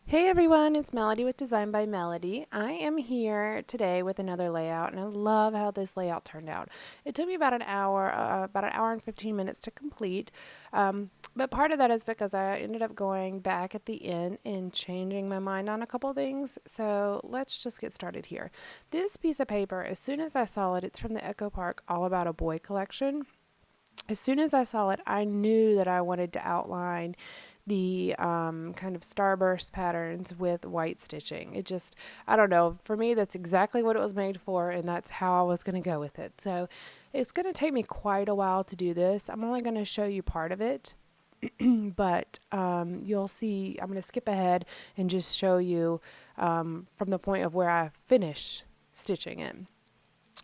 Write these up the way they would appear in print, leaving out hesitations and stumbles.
Hey everyone, it's Melody with Design by Melody. I am here today with another layout, and I love how this layout turned out. It took me about an hour and 15 minutes to complete, but part of that is because I ended up going back at the end and changing my mind on a couple things. So let's just get started here. This piece of paper, as soon as I saw it, it's from the Echo Park All About a Boy collection. As soon as I saw it, I knew that I wanted to outline the kind of starburst patterns with white stitching. It just, I don't know, for me, that's exactly what it was made for, and that's how I was going to go with it. So it's going to take me quite a while to do this. I'm only going to show you part of it, but you'll see, I'm going to skip ahead and just show you from the point of where I finish stitching it.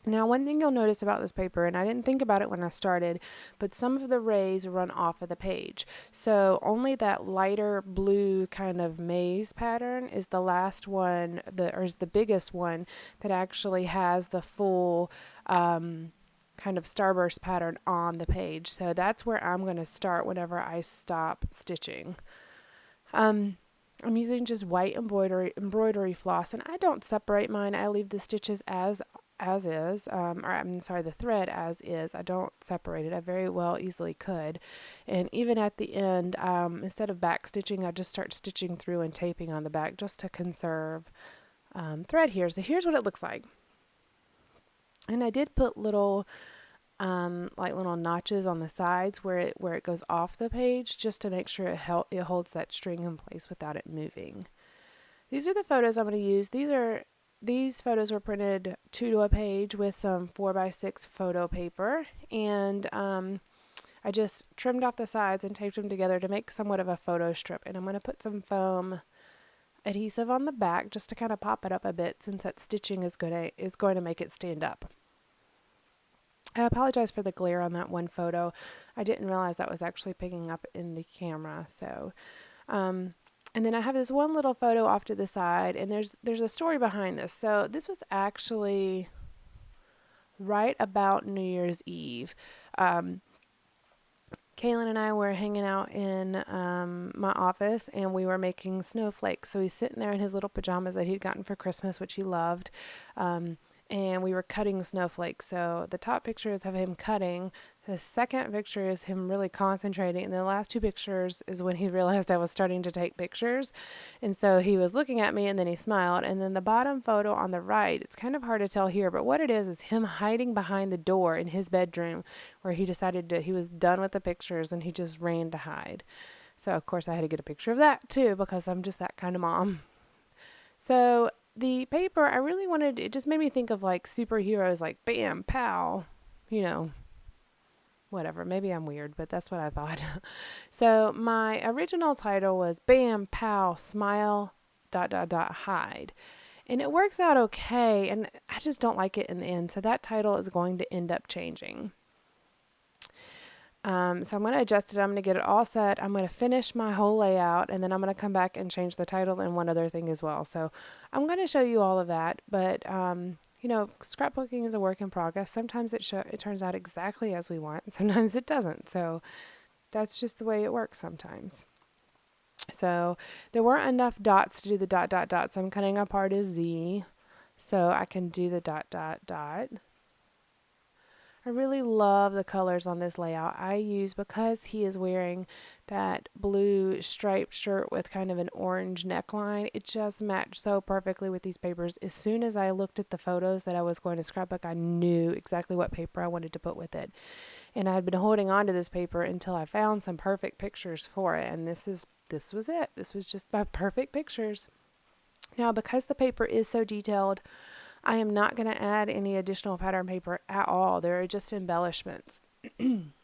Now, one thing you'll notice about this paper, and I didn't think about it when I started, but some of the rays run off of the page. So only that lighter blue kind of maze pattern is the last one, or is the biggest one that actually has the full kind of starburst pattern on the page. So that's where I'm going to start whenever I stop stitching. Um, I'm using just white embroidery floss, and I don't separate mine. I leave the stitches as is, or I'm sorry, the thread as is. I don't separate it. I very well easily could. And even at the end, instead of back stitching, I just start stitching through and taping on the back just to conserve thread here. So here's what it looks like. And I did put little like little notches on the sides where it goes off the page, just to make sure it holds that string in place without it moving. These are the photos I'm going to use. These photos were printed 2 to a page with some 4x6 photo paper, and I just trimmed off the sides and taped them together to make somewhat of a photo strip. And I'm going to put some foam adhesive on the back just to kind of pop it up a bit, since that stitching is going to make it stand up. I apologize for the glare on that one photo. I didn't realize that was actually picking up in the camera. So, and then I have this one little photo off to the side, and there's a story behind this. So this was actually right about New Year's Eve. Um, Kaylin and I were hanging out in my office, and we were making snowflakes. So he's sitting there in his little pajamas that he'd gotten for Christmas, which he loved. And we were cutting snowflakes. So the top picture is of him cutting. The second picture is him really concentrating. And the last 2 pictures is when he realized I was starting to take pictures. And so he was looking at me, and then he smiled. And then the bottom photo on the right, it's kind of hard to tell here, but what it is him hiding behind the door in his bedroom, where he decided he was done with the pictures and he just ran to hide. So of course I had to get a picture of that too, because I'm just that kind of mom. So the paper, I really wanted, it just made me think of like superheroes, like bam, pow, you know, whatever. Maybe I'm weird, but that's what I thought. So my original title was Bam, Pow, Smile, hide. And it works out okay, and I just don't like it in the end. So that title is going to end up changing. So I'm going to adjust it. I'm going to get it all set. I'm going to finish my whole layout, and then I'm going to come back and change the title and one other thing as well. So I'm going to show you all of that. But, you know, scrapbooking is a work in progress. Sometimes it turns out exactly as we want. Sometimes it doesn't. So that's just the way it works sometimes. So there weren't enough dots to do the dot, dot, dot. So I'm cutting apart a Z so I can do the dot, dot, dot. I really love the colors on this layout. I use, because he is wearing that blue striped shirt with kind of an orange neckline, it just matched so perfectly with these papers. As soon as I looked at the photos that I was going to scrapbook, I knew exactly what paper I wanted to put with it. And I had been holding on to this paper until I found some perfect pictures for it. And this was it. This was just my perfect pictures. Now, because the paper is so detailed, I am not going to add any additional pattern paper at all. They're just embellishments. And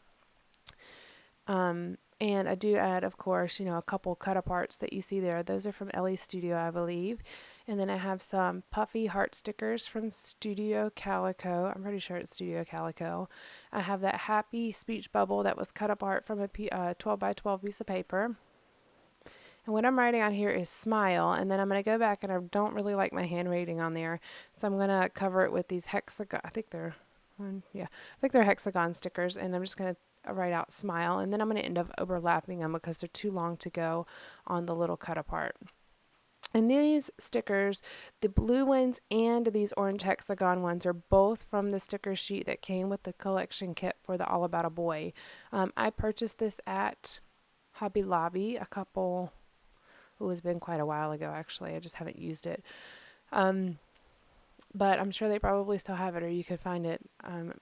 I do add, of course, you know, a couple cut aparts that you see there. Those are from Ellie Studio, I believe. And then I have some puffy heart stickers from Studio Calico. I'm pretty sure it's Studio Calico. I have that happy speech bubble that was cut apart from a 12 by 12 piece of paper. And what I'm writing on here is smile, and then I'm going to go back, and I don't really like my handwriting on there, so I'm going to cover it with these hexagon, I think they're hexagon stickers, and I'm just going to write out smile, and then I'm going to end up overlapping them because they're too long to go on the little cut apart. And these stickers, the blue ones and these orange hexagon ones, are both from the sticker sheet that came with the collection kit for the All About a Boy. I purchased this at Hobby Lobby it's been quite a while ago actually. I just haven't used it. But I'm sure they probably still have it, or you could find it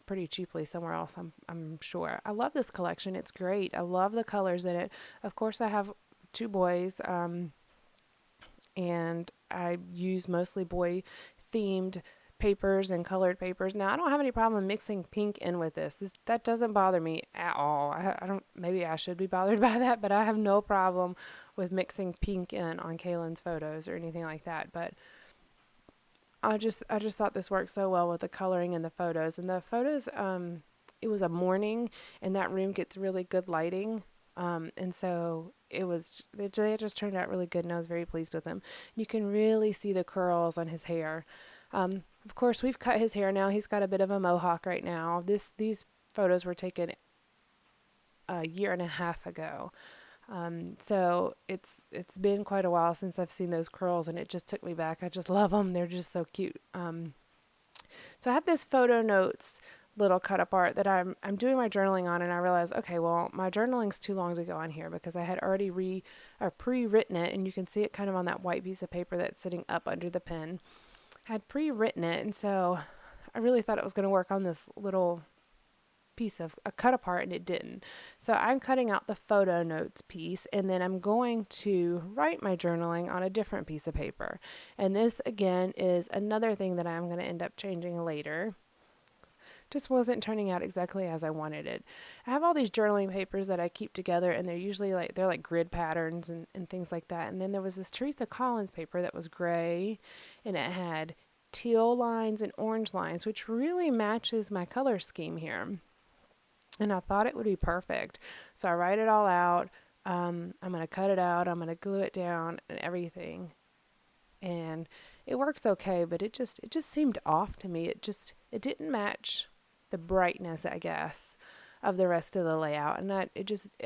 pretty cheaply somewhere else. I'm sure. I love this collection. It's great. I love the colors in it. Of course, I have two boys. And I use mostly boy themed papers and colored papers. Now I don't have any problem mixing pink in with this. That doesn't bother me at all. I don't. Maybe I should be bothered by that, but I have no problem with mixing pink in on Kaylin's photos or anything like that. But I just thought this worked so well with the coloring and the photos. And the photos, it was a morning, and that room gets really good lighting. And so they just turned out really good, and I was very pleased with them. You can really see the curls on his hair. Of course, we've cut his hair now. He's got a bit of a mohawk right now. These photos were taken a year and a half ago. So it's been quite a while since I've seen those curls, and it just took me back. I just love them. They're just so cute. So I have this photo notes little cut up art that I'm doing my journaling on, and I realized, okay, well, my journaling's too long to go on here because I had already pre-written it, and you can see it kind of on that white piece of paper that's sitting up under the pen. I had pre-written it, and so I really thought it was going to work on this little piece of a cut apart, and it didn't. So I'm cutting out the photo notes piece, and then I'm going to write my journaling on a different piece of paper. And this again is another thing that I'm going to end up changing later. Just wasn't turning out exactly as I wanted it. I have all these journaling papers that I keep together, and they're usually they're like grid patterns and things like that. And then there was this Teresa Collins paper that was gray, and it had teal lines and orange lines, which really matches my color scheme here. And I thought it would be perfect. So I write it all out. I'm going to cut it out. I'm going to glue it down and everything. And it works okay, but it just seemed off to me. It didn't match the brightness, I guess, of the rest of the layout. And I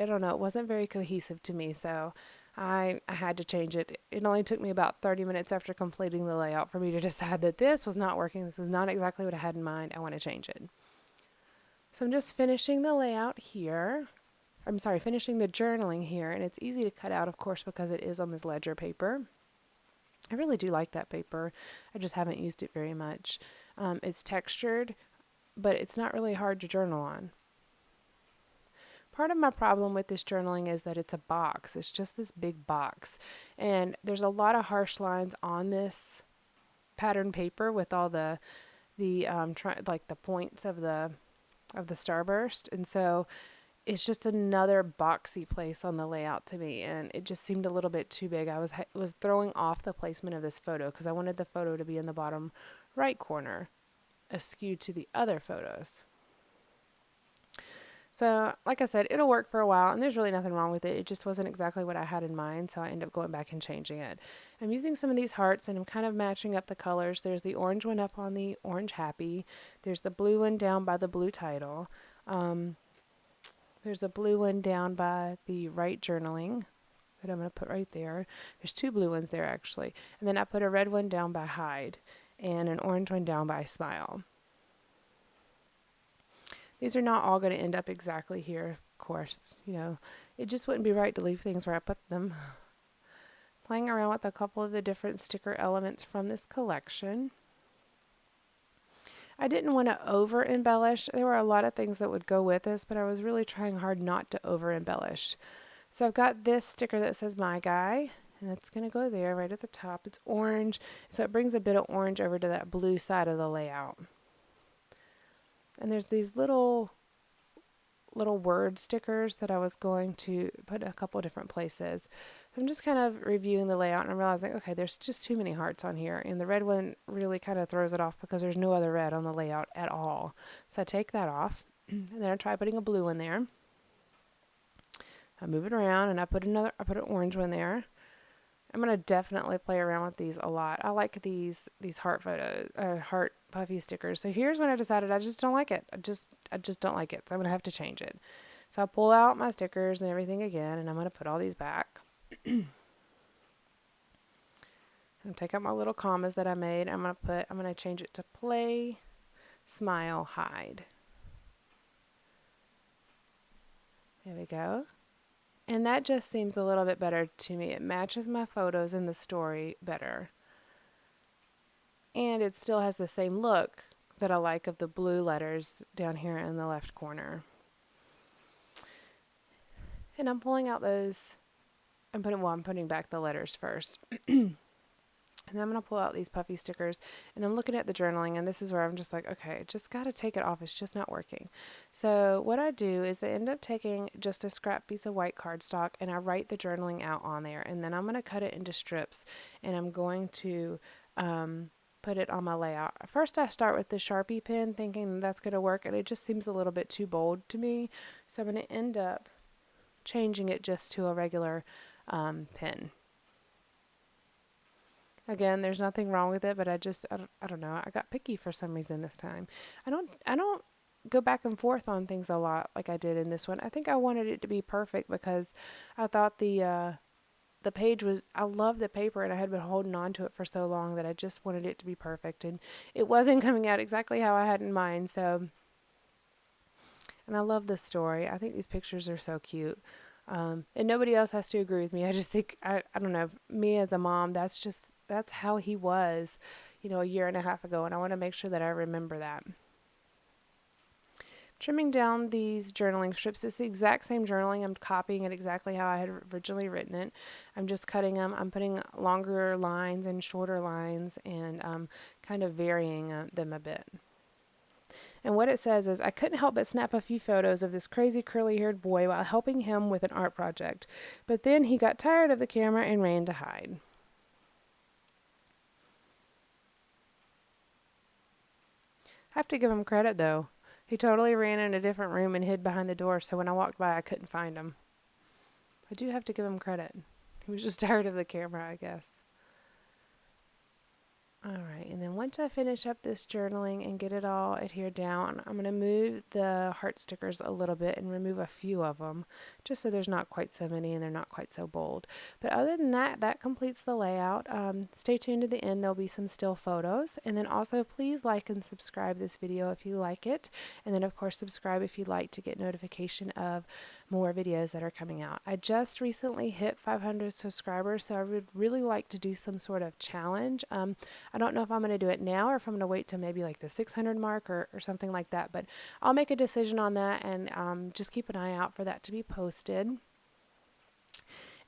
don't know, it wasn't very cohesive to me. So I had to change it. It only took me about 30 minutes after completing the layout for me to decide that this was not working. This is not exactly what I had in mind. I want to change it. So I'm just finishing the layout here. I'm sorry, finishing the journaling here, and it's easy to cut out, of course, because it is on this ledger paper. I really do like that paper. I just haven't used it very much. It's textured, but it's not really hard to journal on. Part of my problem with this journaling is that it's a box. It's just this big box, and there's a lot of harsh lines on this pattern paper with all the like the points of the starburst, and so it's just another boxy place on the layout to me, and it just seemed a little bit too big. I was throwing off the placement of this photo because I wanted the photo to be in the bottom right corner, askew to the other photos. So, like I said, it'll work for a while, and there's really nothing wrong with it. It just wasn't exactly what I had in mind, so I ended up going back and changing it. I'm using some of these hearts, and I'm kind of matching up the colors. There's the orange one up on the orange happy. There's the blue one down by the blue title. There's a blue one down by the right journaling that I'm going to put right there. There's two blue ones there, actually. And then I put a red one down by hide and an orange one down by smile. These are not all going to end up exactly here, of course. It just wouldn't be right to leave things where I put them. Playing around with a couple of the different sticker elements from this collection. I didn't want to over embellish. There were a lot of things that would go with this, but I was really trying hard not to over embellish. So I've got this sticker that says My Guy, and that's going to go there right at the top. It's orange, so it brings a bit of orange over to that blue side of the layout. And there's these little word stickers that I was going to put a couple different places. I'm just kind of reviewing the layout, and I'm realizing, okay, there's just too many hearts on here, and the red one really kind of throws it off because there's no other red on the layout at all. So I take that off, and then I try putting a blue one there. I move it around, and I put an orange one there. I'm going to definitely play around with these a lot. I like these heart heart puffy stickers. So here's when I decided I just don't like it. I just don't like it. So I'm going to have to change it. So I'll pull out my stickers and everything again, and I'm going to put all these back. I'm take out my little commas that I made. I'm gonna change it to play, smile, hide. There we go. And that just seems a little bit better to me. It matches my photos in the story better. And it still has the same look that I like of the blue letters down here in the left corner. And I'm pulling out those, I'm putting back the letters first. And I'm going to pull out these puffy stickers, and I'm looking at the journaling, and this is where I'm just like, okay, just got to take it off. It's just not working. So what I do is I end up taking just a scrap piece of white cardstock, and I write the journaling out on there, and then I'm going to cut it into strips, and I'm going to put it on my layout. First, I start with the Sharpie pen, thinking that's going to work, and it just seems a little bit too bold to me. So I'm going to end up changing it just to a regular pen. Again, there's nothing wrong with it, but I don't know. I got picky for some reason this time. I don't go back and forth on things a lot like I did in this one. I think I wanted it to be perfect because I thought the page was, I love the paper, and I had been holding on to it for so long that I just wanted it to be perfect, and it wasn't coming out exactly how I had in mind. So, and I love this story. I think these pictures are so cute. And nobody else has to agree with me. I just think, I don't know, me as a mom, that's how he was, a year and a half ago. And I want to make sure that I remember that. Trimming down these journaling strips. It's the exact same journaling. I'm copying it exactly how I had originally written it. I'm just cutting them. I'm putting longer lines and shorter lines, and kind of varying them a bit. And what it says is, I couldn't help but snap a few photos of this crazy curly-haired boy while helping him with an art project. But then he got tired of the camera and ran to hide. I have to give him credit, though. He totally ran in a different room and hid behind the door, so when I walked by, I couldn't find him. I do have to give him credit. He was just tired of the camera, I guess. Alright, and then once I finish up this journaling and get it all adhered down, I'm going to move the heart stickers a little bit and remove a few of them, just so there's not quite so many and they're not quite so bold. But other than that, that completes the layout. Stay tuned to the end, there'll be some still photos. And then also please like and subscribe this video if you like it. And then of course subscribe if you'd like to get notification of more videos that are coming out. I just recently hit 500 subscribers, so I would really like to do some sort of challenge. I don't know if I'm going to do it now or if I'm going to wait till maybe like the 600 mark or something like that, but I'll make a decision on that, and just keep an eye out for that to be posted.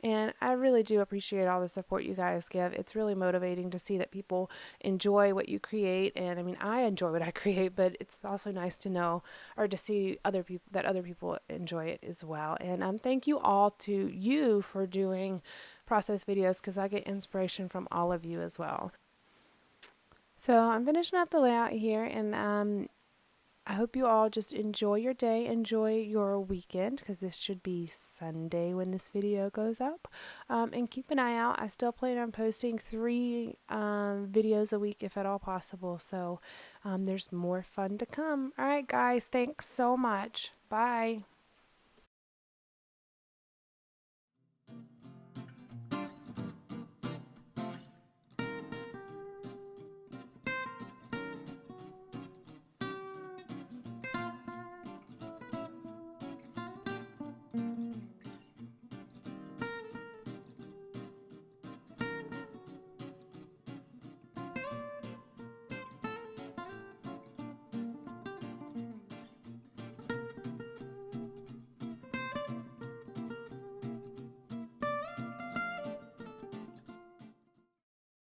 And I really do appreciate all the support you guys give. It's really motivating to see that people enjoy what you create. And I mean, I enjoy what I create, but it's also nice to know or to see other people enjoy it as well. And thank you all to you for doing process videos, because I get inspiration from all of you as well. So I'm finishing up the layout here, and I hope you all just enjoy your day, enjoy your weekend, because this should be Sunday when this video goes up. And keep an eye out. I still plan on posting 3 videos a week if at all possible. So there's more fun to come. All right, guys, thanks so much. Bye.